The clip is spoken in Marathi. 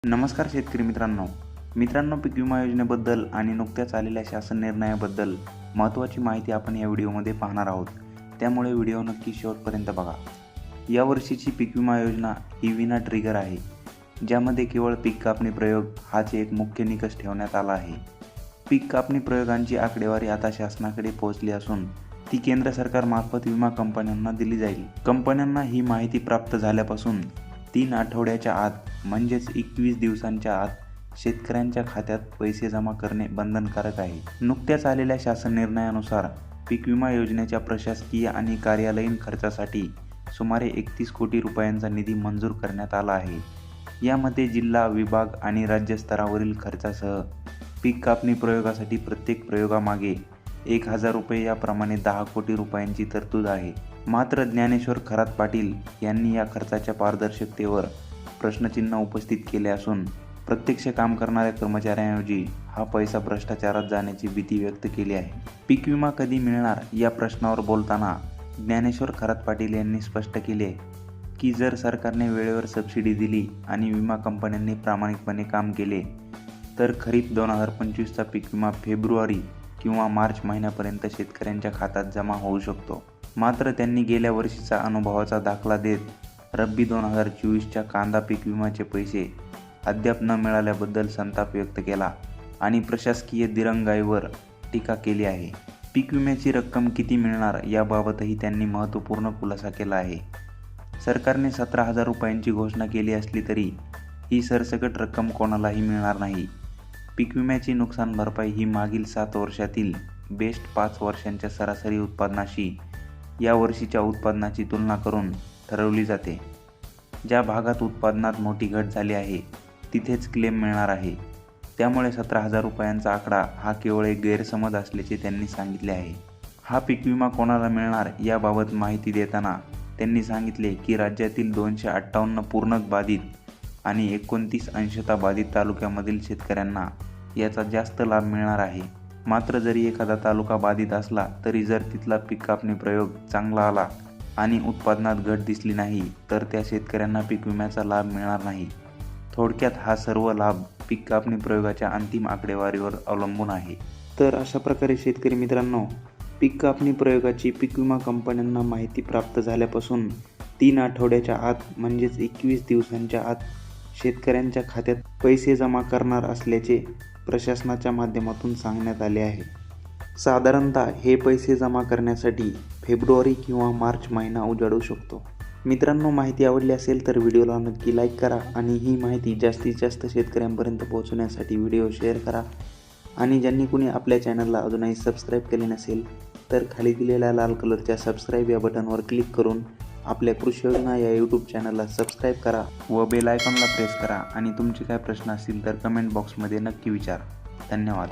नमस्कार शेतकरी मित्रांनो पीक विमा योजनेबद्दल आणि नुकत्याच आलेल्या शासन निर्णयाबद्दल महत्त्वाची माहिती आपण या व्हिडिओमध्ये पाहणार आहोत. त्यामुळे व्हिडिओ नक्की शेवटपर्यंत बघा. यावर्षीची पीक विमा योजना ही विना ट्रिगर आहे, ज्यामध्ये केवळ पीक कापणी प्रयोग हाच एक मुख्य निकष ठेवण्यात आला आहे. पीक कापणी प्रयोगांची आकडेवारी आता शासनाकडे पोहोचली असून ती केंद्र सरकारमार्फत विमा कंपन्यांना दिली जाईल. कंपन्यांना ही माहिती प्राप्त झाल्यापासून 3 आठवड्याच्या आत म्हणजेच 21 दिवसांच्या आत शेतकऱ्यांच्या खात्यात पैसे जमा करणे बंधनकारक आहे. नुकत्याच आलेल्या शासन निर्णयानुसार पीक विमा योजनेच्या प्रशासकीय आणि कार्यालयीन खर्चासाठी सुमारे 31 कोटी रुपयांचा निधी मंजूर करण्यात आला आहे. यामध्ये जिल्हा, विभाग आणि राज्य स्तरावरील खर्चासह पीक कापणी प्रयोगासाठी प्रत्येक प्रयोगामागे 1,000 रुपये याप्रमाणे 10 कोटी रुपयांची तरतूद आहे. मात्र ज्ञानेश्वर खरात पाटील यांनी या खर्चाच्या पारदर्शकतेवर प्रश्नचिन्ह उपस्थित केले असून प्रत्यक्ष काम करणाऱ्या कर्मचाऱ्यांऐवजी हा पैसा भ्रष्टाचारात जाण्याची भीती व्यक्त केली आहे. पीक विमा कधी मिळणार या प्रश्नावर बोलताना ज्ञानेश्वर खरात पाटील यांनी स्पष्ट केले की जर सरकारने वेळेवर सबसिडी दिली आणि विमा कंपन्यांनी प्रामाणिकपणे काम केले तर खरीप 2025चा पीक विमा फेब्रुवारी किंवा मार्च महिन्यापर्यंत शेतकऱ्यांच्या खात्यात जमा होऊ शकतो. मात्र त्यांनी गेल्या वर्षीचा अनुभवाचा दाखला देत रब्बी 2024च्या कांदा पीक विम्याचे पैसे अद्याप न मिळाल्याबद्दल संताप व्यक्त केला आणि प्रशासकीय दिरंगाईवर टीका केली आहे. पीक विम्याची रक्कम किती मिळणार याबाबतही त्यांनी महत्त्वपूर्ण खुलासा केला आहे. सरकारने 17,000 रुपयांची घोषणा केली असली तरी ही सरसकट रक्कम कोणालाही मिळणार नाही. पीक विम्याची नुकसान भरपाई ही मागील 7 वर्षातील बेस्ट 5 वर्षांच्या सरासरी उत्पादनाशी या वर्षीच्या उत्पादनाची तुलना करून ठरवली जाते. ज्या भागात उत्पादनात मोठी घट झाली आहे तिथेच क्लेम मिळणार आहे. त्यामुळे 17,000 रुपयांचा आकडा हा केवळ एक गैरसमज असल्याचे त्यांनी सांगितले आहे. हा पीक विमा कोणाला मिळणार याबाबत माहिती देताना त्यांनी सांगितले की राज्यातील 258 पूर्णक बाधित आणि 29 अंशतः बाधित तालुक्यामधील शेतकऱ्यांना याचा जास्त लाभ मिळणार आहे. मात्र जरी एखादा तालुका बाधित असला तरी जर तिथला पीक कापणी प्रयोग चांगला आला आणि उत्पादनात घट दिसली नाही तर त्या शेतकऱ्यांना पीक विम्याचा लाभ मिळणार नाही. थोडक्यात हा सर्व लाभ पीक कापणी प्रयोगाच्या अंतिम आकडेवारीवर अवलंबून आहे. तर अशा प्रकारे शेतकरी मित्रांनो, पीक कापणी प्रयोगाची पीक विमा कंपन्यांना माहिती प्राप्त झाल्यापासून 3 आठवड्याच्या आत म्हणजेच 21 दिवसांच्या आत शेतकऱ्यांच्या खात्यात पैसे जमा करणार असल्याचे प्रशासनाच्या माध्यमातून सांगण्यात आले आहे. साधारणतः हे पैसे जमा करण्यासाठी फेब्रुवारी किंवा मार्च महिना उजाडू शकतो. मित्रांनो, माहिती आवडली असेल तर व्हिडिओला नक्की लाईक करा आणि ही माहिती जास्तीत जास्त शेतकऱ्यांपर्यंत पोहोचवण्यासाठी व्हिडिओ शेअर करा. आणि ज्यांनी कुणी आपल्या चॅनलला अजूनही सबस्क्राईब केले नसेल तर खाली दिलेल्या लाल कलरच्या सबस्क्राईब या बटनवर क्लिक करून आपल्या कृषी योजना या यूट्यूब चॅनलला सबस्क्राईब करा व बेल आयकॉनला प्रेस करा. आणि तुमचे काय प्रश्न असतील तर कमेंट बॉक्समध्ये नक्की विचारा. धन्यवाद.